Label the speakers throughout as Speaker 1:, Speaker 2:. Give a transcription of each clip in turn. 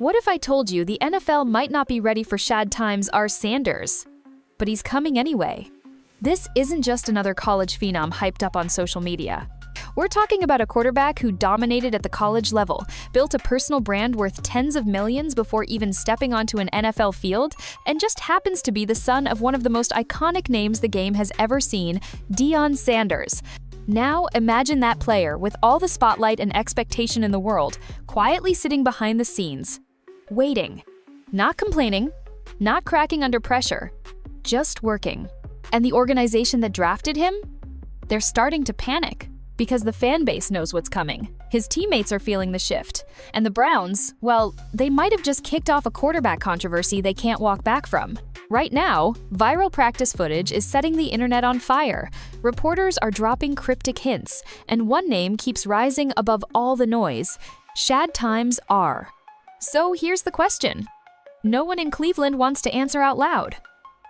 Speaker 1: What if I told you the NFL might not be ready for Shadūr Sanders? But he's coming anyway. This isn't just another college phenom hyped up on social media. We're talking about a quarterback who dominated at the college level, built a personal brand worth tens of millions before even stepping onto an NFL field, and just happens to be the son of one of the most iconic names the game has ever seen, Deion Sanders. Now, imagine that player with all the spotlight and expectation in the world, quietly sitting behind the scenes, waiting, not complaining, not cracking under pressure, just working. And the organization that drafted him? They're starting to panic because the fan base knows what's coming. His teammates are feeling the shift. And the Browns, well, they might have just kicked off a quarterback controversy they can't walk back from. Right now, viral practice footage is setting the internet on fire. Reporters are dropping cryptic hints, and one name keeps rising above all the noise: Shadūr. So here's the question. No one in Cleveland wants to answer out loud.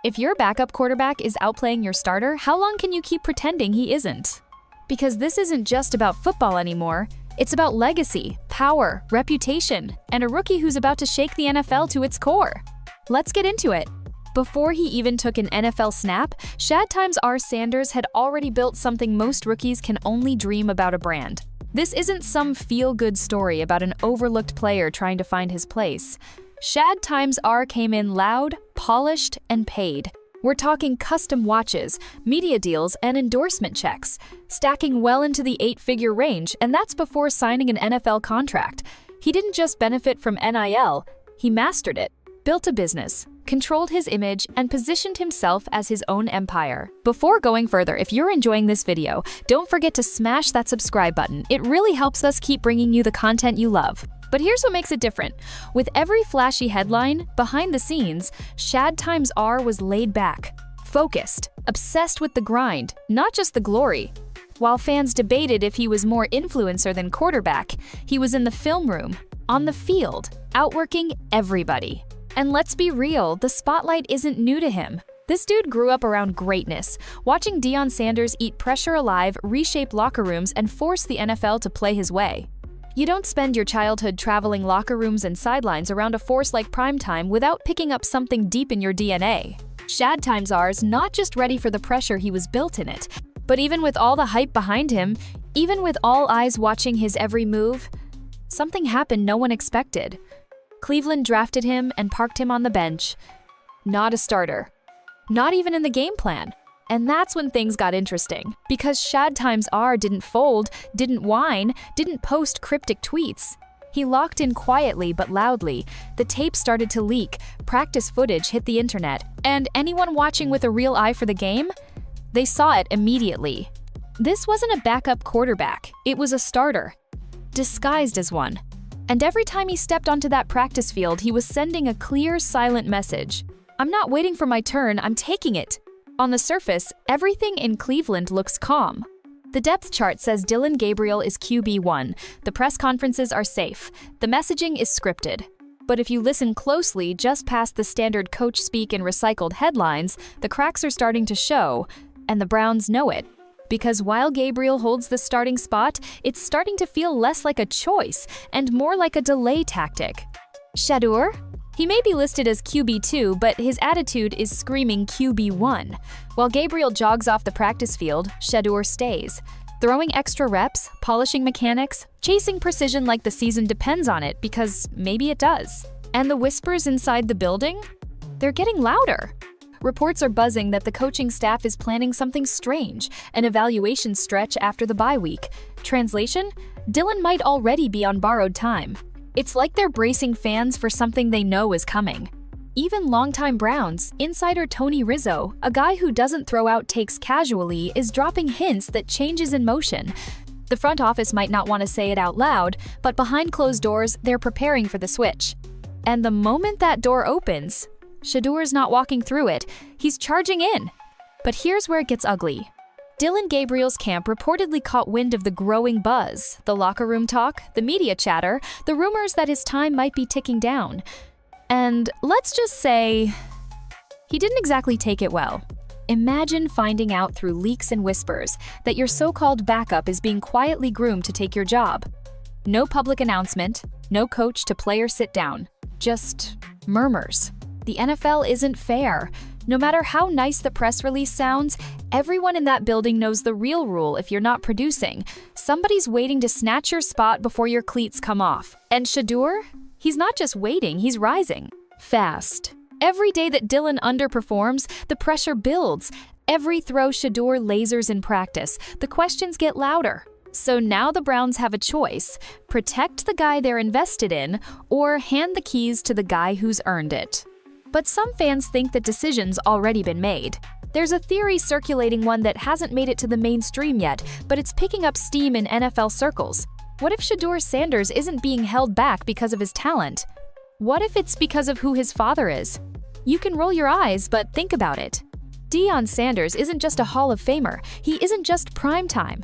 Speaker 1: If your backup quarterback is outplaying your starter, how long can you keep pretending he isn't? Because this isn't just about football anymore. It's about legacy, power, reputation, and a rookie who's about to shake the NFL to its core. Let's get into it. Before he even took an NFL snap, Shadūr Sanders had already built something most rookies can only dream about: a brand. This isn't some feel-good story about an overlooked player trying to find his place. Shadūr came in loud, polished, and paid. We're talking custom watches, media deals, and endorsement checks, stacking well into the 8-figure range, and that's before signing an NFL contract. He didn't just benefit from NIL, he mastered it, built a business, controlled his image, and positioned himself as his own empire. Before going further, if you're enjoying this video, don't forget to smash that subscribe button. It really helps us keep bringing you the content you love. But here's what makes it different. With every flashy headline, behind the scenes, Shadūr was laid back, focused, obsessed with the grind, not just the glory. While fans debated if he was more influencer than quarterback, he was in the film room, on the field, outworking everybody. And let's be real, the spotlight isn't new to him. This dude grew up around greatness, watching Deion Sanders eat pressure alive, reshape locker rooms, and force the NFL to play his way. You don't spend your childhood traveling locker rooms and sidelines around a force like primetime without picking up something deep in your DNA. Shadūr's not just ready for the pressure, he was built in it. But even with all the hype behind him, even with all eyes watching his every move, something happened no one expected. Cleveland drafted him and parked him on the bench. Not a starter. Not even in the game plan. And that's when things got interesting. Because Shadūr didn't fold, didn't whine, didn't post cryptic tweets. He locked in quietly but loudly. The tape started to leak, practice footage hit the internet, and anyone watching with a real eye for the game? They saw it immediately. This wasn't a backup quarterback, it was a starter, disguised as one. And every time he stepped onto that practice field, he was sending a clear, silent message. I'm not waiting for my turn, I'm taking it. On the surface, everything in Cleveland looks calm. The depth chart says Dillon Gabriel is QB1, the press conferences are safe, the messaging is scripted. But if you listen closely, just past the standard coach speak and recycled headlines, the cracks are starting to show, and the Browns know it. Because while Gabriel holds the starting spot, it's starting to feel less like a choice and more like a delay tactic. Shedeur? He may be listed as QB2, but his attitude is screaming QB1. While Gabriel jogs off the practice field, Shedeur stays, throwing extra reps, polishing mechanics, chasing precision like the season depends on it, because maybe it does. And the whispers inside the building? They're getting louder. Reports are buzzing that the coaching staff is planning something strange, an evaluation stretch after the bye week. Translation? Dillon might already be on borrowed time. It's like they're bracing fans for something they know is coming. Even longtime Browns, insider Tony Rizzo, a guy who doesn't throw out takes casually, is dropping hints that change is in motion. The front office might not want to say it out loud, but behind closed doors, they're preparing for the switch. And the moment that door opens, Shedur's not walking through it, he's charging in. But here's where it gets ugly. Dillon Gabriel's camp reportedly caught wind of the growing buzz, the locker room talk, the media chatter, the rumors that his time might be ticking down. And let's just say, he didn't exactly take it well. Imagine finding out through leaks and whispers that your so-called backup is being quietly groomed to take your job. No public announcement, no coach to player sit down. just murmurs. The NFL isn't fair. No matter how nice the press release sounds, everyone in that building knows the real rule if you're not producing. Somebody's waiting to snatch your spot before your cleats come off. And Shedeur? He's not just waiting, he's rising. Fast. Every day that Dylan underperforms, the pressure builds. Every throw Shedeur lasers in practice, the questions get louder. So now the Browns have a choice: protect the guy they're invested in, or hand the keys to the guy who's earned it. But some fans think that decision's already been made. There's a theory circulating, one that hasn't made it to the mainstream yet, but it's picking up steam in NFL circles. What if Shadūr Sanders isn't being held back because of his talent? What if it's because of who his father is? You can roll your eyes, but think about it. Deion Sanders isn't just a Hall of Famer. He isn't just primetime.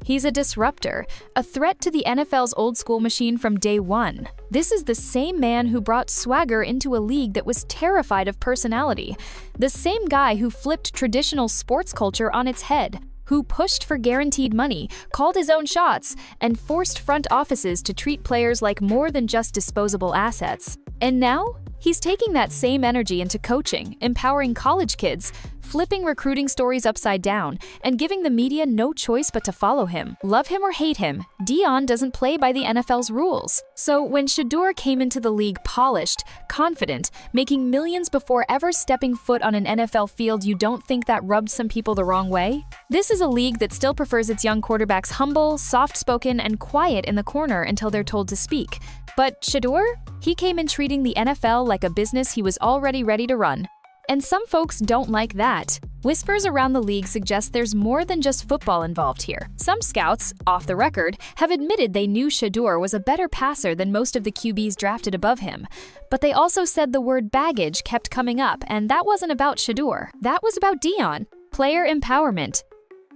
Speaker 1: He's a disruptor, a threat to the NFL's old-school machine from day one. This is the same man who brought swagger into a league that was terrified of personality. The same guy who flipped traditional sports culture on its head, who pushed for guaranteed money, called his own shots, and forced front offices to treat players like more than just disposable assets. And now, he's taking that same energy into coaching, empowering college kids, flipping recruiting stories upside down, and giving the media no choice but to follow him. Love him or hate him, Deion doesn't play by the NFL's rules. So when Shedeur came into the league polished, confident, making millions before ever stepping foot on an NFL field, you don't think that rubbed some people the wrong way? This is a league that still prefers its young quarterbacks humble, soft-spoken, and quiet in the corner until they're told to speak. But Shedeur? He came in treating the NFL like a business he was already ready to run. And some folks don't like that. Whispers around the league suggest there's more than just football involved here. Some scouts, off the record, have admitted they knew Shedeur was a better passer than most of the QBs drafted above him. But they also said the word baggage kept coming up, and that wasn't about Shedeur. That was about Deion. Player empowerment,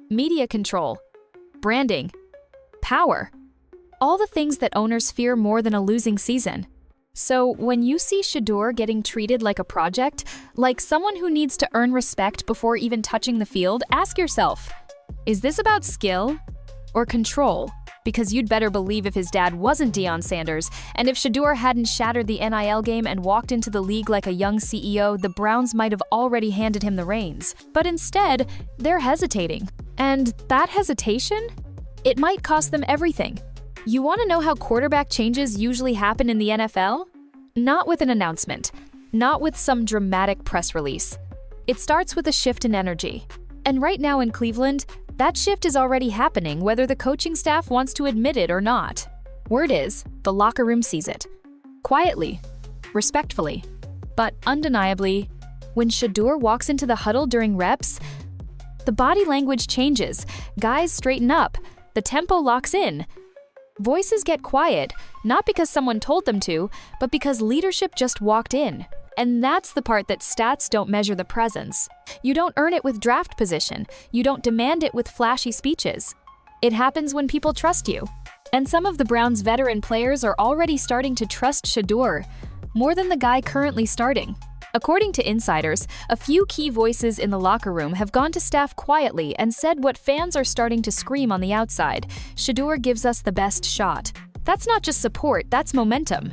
Speaker 1: media control, branding, power. All the things that owners fear more than a losing season. So when you see Shedeur getting treated like a project, like someone who needs to earn respect before even touching the field, ask yourself, is this about skill or control? Because you'd better believe if his dad wasn't Deion Sanders, and if Shedeur hadn't shattered the NIL game and walked into the league like a young CEO, the Browns might have already handed him the reins. But instead, they're hesitating. And that hesitation? It might cost them everything. You want to know how quarterback changes usually happen in the NFL? Not with an announcement, not with some dramatic press release. It starts with a shift in energy. And right now in Cleveland, that shift is already happening whether the coaching staff wants to admit it or not. Word is, the locker room sees it. Quietly, respectfully, but undeniably, when Shedeur walks into the huddle during reps, the body language changes, guys straighten up, the tempo locks in. Voices get quiet, not because someone told them to, but because leadership just walked in. And that's the part that stats don't measure the presence. You don't earn it with draft position. You don't demand it with flashy speeches. It happens when people trust you. And some of the Browns' veteran players are already starting to trust Shedeur more than the guy currently starting. According to insiders, a few key voices in the locker room have gone to staff quietly and said what fans are starting to scream on the outside: Shedeur gives us the best shot. That's not just support, that's momentum.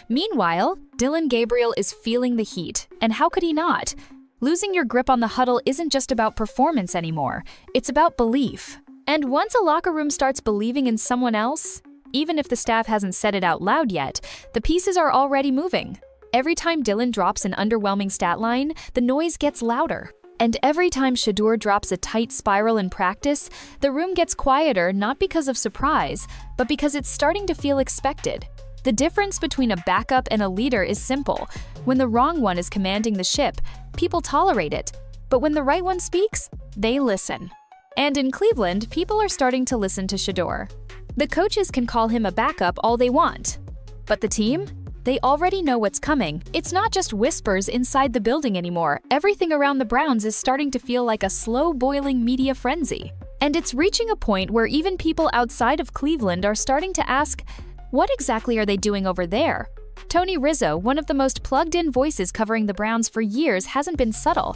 Speaker 1: Meanwhile, Dillon Gabriel is feeling the heat, and how could he not? Losing your grip on the huddle isn't just about performance anymore, it's about belief. And once a locker room starts believing in someone else, even if the staff hasn't said it out loud yet, the pieces are already moving. Every time Dillon drops an underwhelming stat line, the noise gets louder. And every time Shedeur drops a tight spiral in practice, the room gets quieter not because of surprise, but because it's starting to feel expected. The difference between a backup and a leader is simple. When the wrong one is commanding the ship, people tolerate it. But when the right one speaks, they listen. And in Cleveland, people are starting to listen to Shedeur. The coaches can call him a backup all they want. But the team? They already know what's coming. It's not just whispers inside the building anymore. Everything around the Browns is starting to feel like a slow-boiling media frenzy. And it's reaching a point where even people outside of Cleveland are starting to ask, what exactly are they doing over there? Tony Rizzo, one of the most plugged-in voices covering the Browns for years, hasn't been subtle.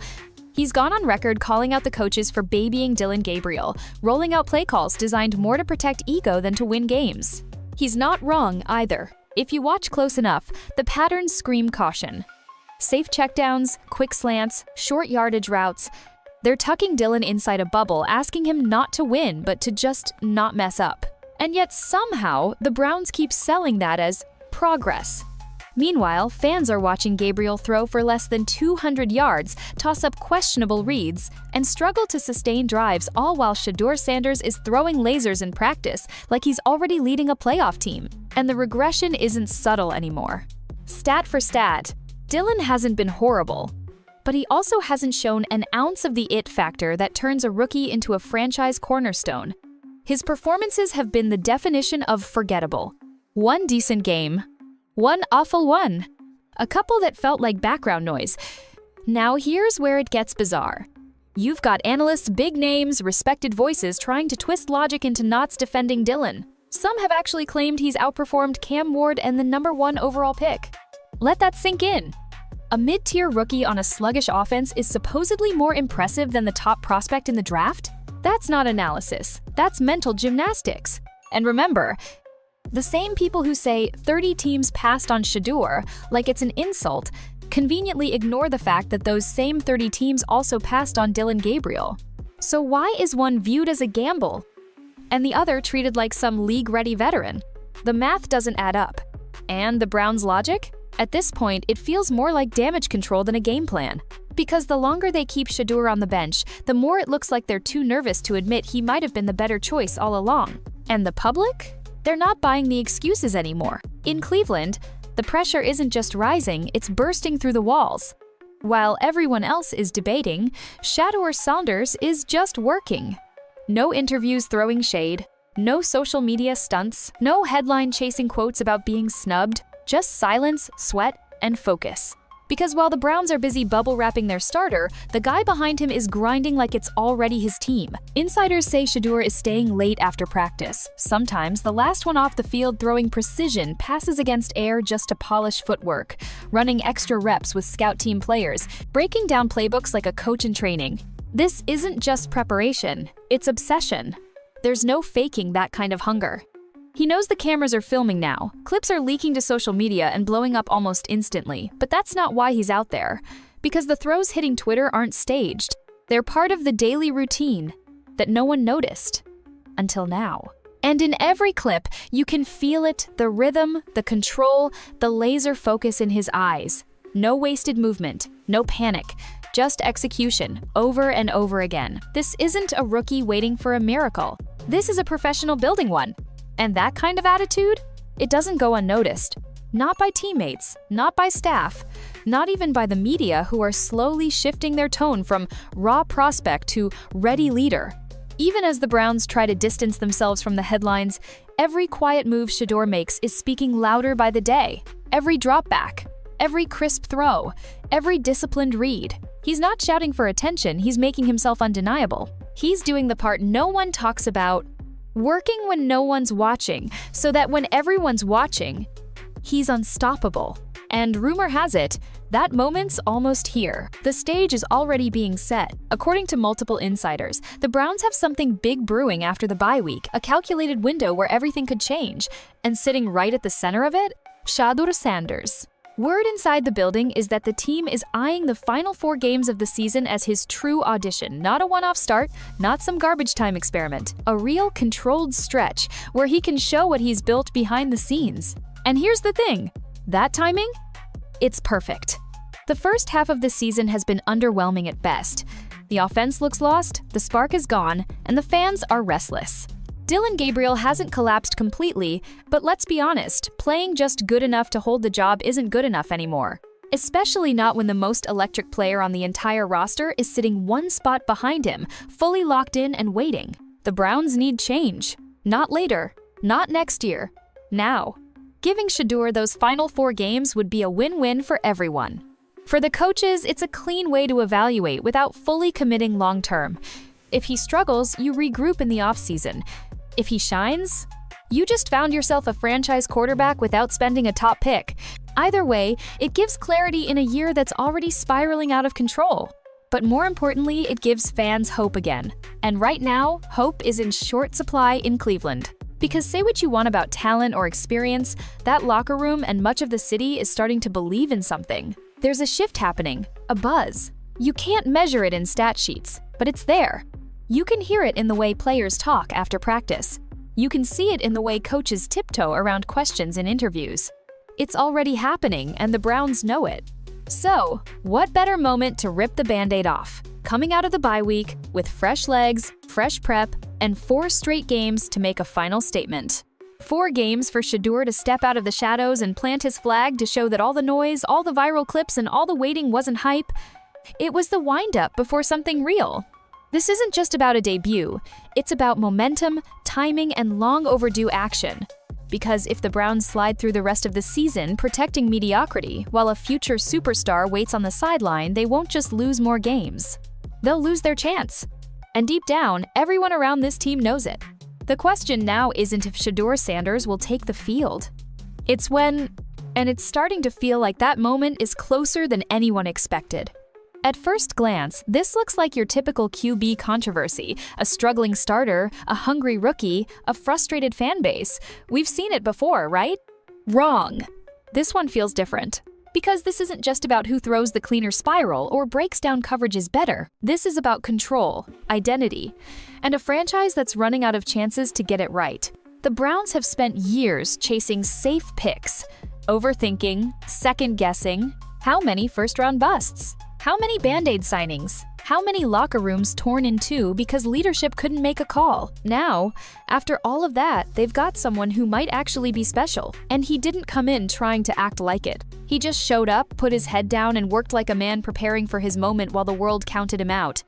Speaker 1: He's gone on record calling out the coaches for babying Dillon Gabriel, rolling out play calls designed more to protect ego than to win games. He's not wrong either. If you watch close enough, the patterns scream caution. Safe checkdowns, quick slants, short yardage routes. They're tucking Dylan inside a bubble, asking him not to win, but to just not mess up. And yet somehow, the Browns keep selling that as progress. Meanwhile, fans are watching Gabriel throw for less than 200 yards, toss up questionable reads, and struggle to sustain drives, all while Shadūr Sanders is throwing lasers in practice like he's already leading a playoff team. And the regression isn't subtle anymore. Stat for stat, Dylan hasn't been horrible, but he also hasn't shown an ounce of the it factor that turns a rookie into a franchise cornerstone. His performances have been the definition of forgettable. One decent game, one awful one, a couple that felt like background noise. Now here's where it gets bizarre. You've got analysts, big names, respected voices trying to twist logic into knots defending Dylan. Some have actually claimed he's outperformed Cam Ward and the #1 overall pick. Let that sink in. A mid-tier rookie on a sluggish offense is supposedly more impressive than the top prospect in the draft? That's not analysis, that's mental gymnastics. And remember, the same people who say 30 teams passed on Shedeur like it's an insult conveniently ignore the fact that those same 30 teams also passed on Dylan Gabriel. So why is one viewed as a gamble and the other treated like some league-ready veteran? The math doesn't add up. And the Browns' logic? At this point, it feels more like damage control than a game plan. Because the longer they keep Shedeur on the bench, the more it looks like they're too nervous to admit he might have been the better choice all along. And the public? They're not buying the excuses anymore. In Cleveland, the pressure isn't just rising, it's bursting through the walls. While everyone else is debating, Shadūr Sanders is just working. No interviews throwing shade, no social media stunts, no headline-chasing quotes about being snubbed, just silence, sweat, and focus. Because while the Browns are busy bubble wrapping their starter, the guy behind him is grinding like it's already his team. Insiders say Shedeur is staying late after practice. Sometimes the last one off the field throwing precision passes against air just to polish footwork, running extra reps with scout team players, breaking down playbooks like a coach in training. This isn't just preparation, it's obsession. There's no faking that kind of hunger. He knows the cameras are filming now. Clips are leaking to social media and blowing up almost instantly, but that's not why he's out there. Because the throws hitting Twitter aren't staged. They're part of the daily routine that no one noticed until now. And in every clip, you can feel it, the rhythm, the control, the laser focus in his eyes. No wasted movement, no panic, just execution, over and over again. This isn't a rookie waiting for a miracle. This is a professional building one. And that kind of attitude? It doesn't go unnoticed. Not by teammates, not by staff, not even by the media who are slowly shifting their tone from raw prospect to ready leader. Even as the Browns try to distance themselves from the headlines, every quiet move Shedeur makes is speaking louder by the day. Every drop back, every crisp throw, every disciplined read. He's not shouting for attention, he's making himself undeniable. He's doing the part no one talks about, working when no one's watching, so that when everyone's watching, he's unstoppable. And rumor has it, that moment's almost here. The stage is already being set. According to multiple insiders, the Browns have something big brewing after the bye week, a calculated window where everything could change. And sitting right at the center of it, Shadūr Sanders. Word inside the building is that the team is eyeing the final 4 games of the season as his true audition, not a one-off start, not some garbage time experiment, a real controlled stretch where he can show what he's built behind the scenes. And here's the thing, that timing? It's perfect. The first half of the season has been underwhelming at best. The offense looks lost, the spark is gone, and the fans are restless. Dylan Gabriel hasn't collapsed completely, but let's be honest, playing just good enough to hold the job isn't good enough anymore. Especially not when the most electric player on the entire roster is sitting one spot behind him, fully locked in and waiting. The Browns need change. Not later, not next year, now. Giving Shedeur those final 4 games would be a win-win for everyone. For the coaches, it's a clean way to evaluate without fully committing long-term. If he struggles, you regroup in the offseason. If he shines, you just found yourself a franchise quarterback without spending a top pick. Either way, it gives clarity in a year that's already spiraling out of control. But more importantly, it gives fans hope again. And right now, hope is in short supply in Cleveland. Because say what you want about talent or experience, that locker room and much of the city is starting to believe in something. There's a shift happening, a buzz. You can't measure it in stat sheets, but it's there. You can hear it in the way players talk after practice. You can see it in the way coaches tiptoe around questions in interviews. It's already happening, and the Browns know it. So, what better moment to rip the Band-Aid off? Coming out of the bye week with fresh legs, fresh prep, and 4 straight games to make a final statement. 4 games for Shedeur to step out of the shadows and plant his flag to show that all the noise, all the viral clips, and all the waiting wasn't hype. It was the wind-up before something real. This isn't just about a debut. It's about momentum, timing, and long overdue action. Because if the Browns slide through the rest of the season protecting mediocrity while a future superstar waits on the sideline, they won't just lose more games. They'll lose their chance. And deep down, everyone around this team knows it. The question now isn't if Shadūr Sanders will take the field. It's when, and it's starting to feel like that moment is closer than anyone expected. At first glance, this looks like your typical QB controversy, a struggling starter, a hungry rookie, a frustrated fan base. We've seen it before, right? Wrong. This one feels different. Because this isn't just about who throws the cleaner spiral or breaks down coverages better. This is about control, identity, and a franchise that's running out of chances to get it right. The Browns have spent years chasing safe picks, overthinking, second-guessing. How many first-round busts? How many Band-Aid signings? How many locker rooms torn in two because leadership couldn't make a call? Now, after all of that, they've got someone who might actually be special. And he didn't come in trying to act like it. He just showed up, put his head down, and worked like a man preparing for his moment while the world counted him out.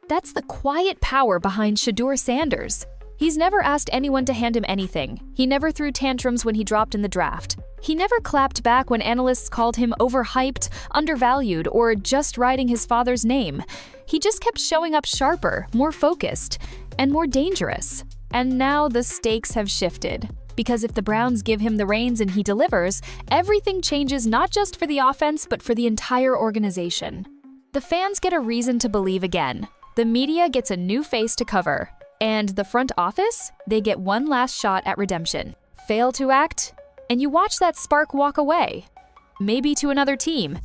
Speaker 1: That's the quiet power behind Shadūr Sanders. He's never asked anyone to hand him anything. He never threw tantrums when he dropped in the draft. He never clapped back when analysts called him overhyped, undervalued, or just riding his father's name. He just kept showing up sharper, more focused, and more dangerous. And now the stakes have shifted. Because if the Browns give him the reins and he delivers, everything changes not just for the offense, but for the entire organization. The fans get a reason to believe again. The media gets a new face to cover. And the front office, they get one last shot at redemption. Fail to act, and you watch that spark walk away. Maybe to another team.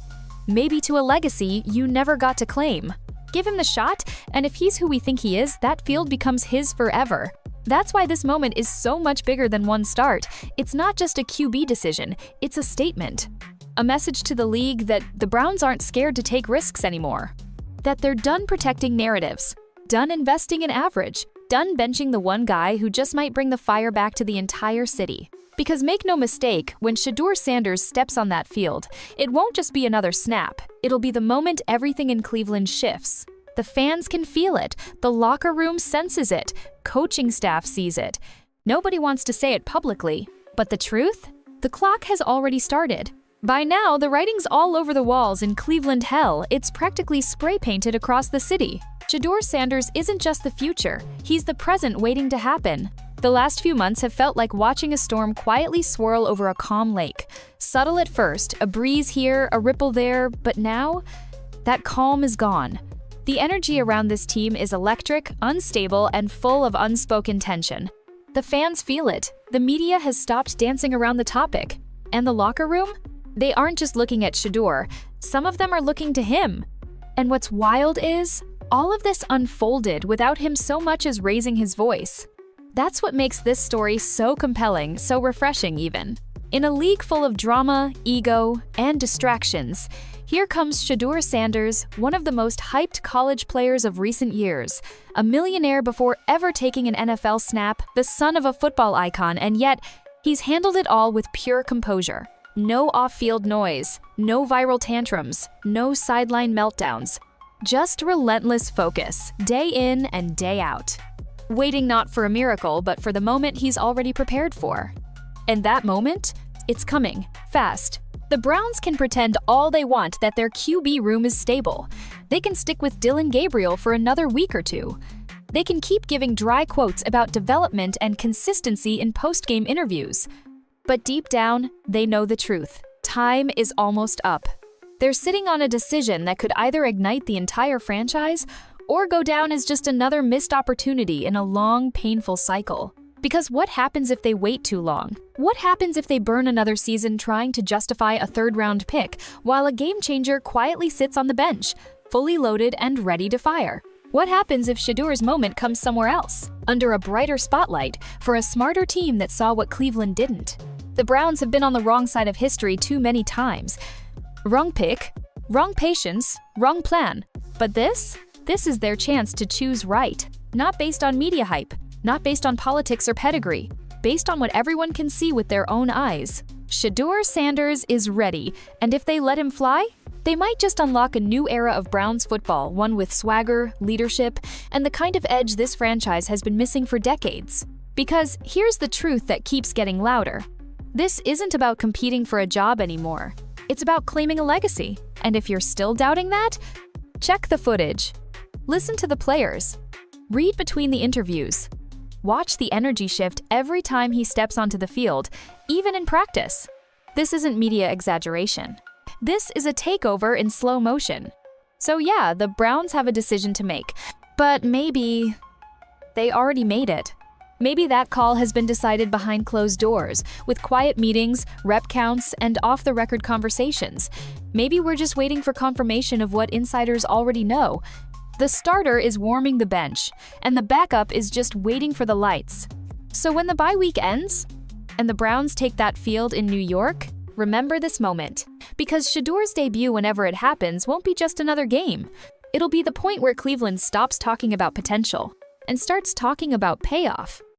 Speaker 1: Maybe to a legacy you never got to claim. Give him the shot, and if he's who we think he is, that field becomes his forever. That's why this moment is so much bigger than one start. It's not just a QB decision, it's a statement. A message to the league that the Browns aren't scared to take risks anymore. That they're done protecting narratives, done investing in average, done benching the one guy who just might bring the fire back to the entire city. Because make no mistake, when Shadūr Sanders steps on that field, it won't just be another snap. It'll be the moment everything in Cleveland shifts. The fans can feel it, the locker room senses it, coaching staff sees it. Nobody wants to say it publicly, but the truth? The clock has already started. By now, the writing's all over the walls in Cleveland hell. It's practically spray-painted across the city. Shadūr Sanders isn't just the future, he's the present waiting to happen. The last few months have felt like watching a storm quietly swirl over a calm lake. Subtle at first, a breeze here, a ripple there, but now, that calm is gone. The energy around this team is electric, unstable, and full of unspoken tension. The fans feel it. The media has stopped dancing around the topic. And the locker room? They aren't just looking at Shedeur. Some of them are looking to him. And what's wild is, all of this unfolded without him so much as raising his voice. That's what makes this story so compelling, so refreshing even. In a league full of drama, ego, and distractions, here comes Shadūr Sanders, one of the most hyped college players of recent years, a millionaire before ever taking an NFL snap, the son of a football icon, and yet he's handled it all with pure composure. No off-field noise, no viral tantrums, no sideline meltdowns. Just relentless focus, day in and day out. Waiting not for a miracle, but for the moment he's already prepared for. And that moment? It's coming, fast. The Browns can pretend all they want that their QB room is stable. They can stick with Dylan Gabriel for another week or two. They can keep giving dry quotes about development and consistency in post-game interviews. But deep down, they know the truth. Time is almost up. They're sitting on a decision that could either ignite the entire franchise or go down as just another missed opportunity in a long, painful cycle. Because what happens if they wait too long? What happens if they burn another season trying to justify a third-round pick while a game-changer quietly sits on the bench, fully loaded and ready to fire? What happens if Shedeur's moment comes somewhere else, under a brighter spotlight, for a smarter team that saw what Cleveland didn't? The Browns have been on the wrong side of history too many times. Wrong pick, wrong patience, wrong plan. But this is their chance to choose right, not based on media hype, not based on politics or pedigree, based on what everyone can see with their own eyes. Shadūr Sanders is ready, and if they let him fly, they might just unlock a new era of Browns football, one with swagger, leadership, and the kind of edge this franchise has been missing for decades. Because here's the truth that keeps getting louder. This isn't about competing for a job anymore. It's about claiming a legacy. And if you're still doubting that, check the footage. Listen to the players. Read between the interviews. Watch the energy shift every time he steps onto the field, even in practice. This isn't media exaggeration. This is a takeover in slow motion. So yeah, the Browns have a decision to make, but maybe they already made it. Maybe that call has been decided behind closed doors, with quiet meetings, rep counts, and off-the-record conversations. Maybe we're just waiting for confirmation of what insiders already know. The starter is warming the bench, and the backup is just waiting for the lights. So when the bye week ends, and the Browns take that field in New York, remember this moment. Because Shedeur's debut, whenever it happens, won't be just another game. It'll be the point where Cleveland stops talking about potential and starts talking about payoff.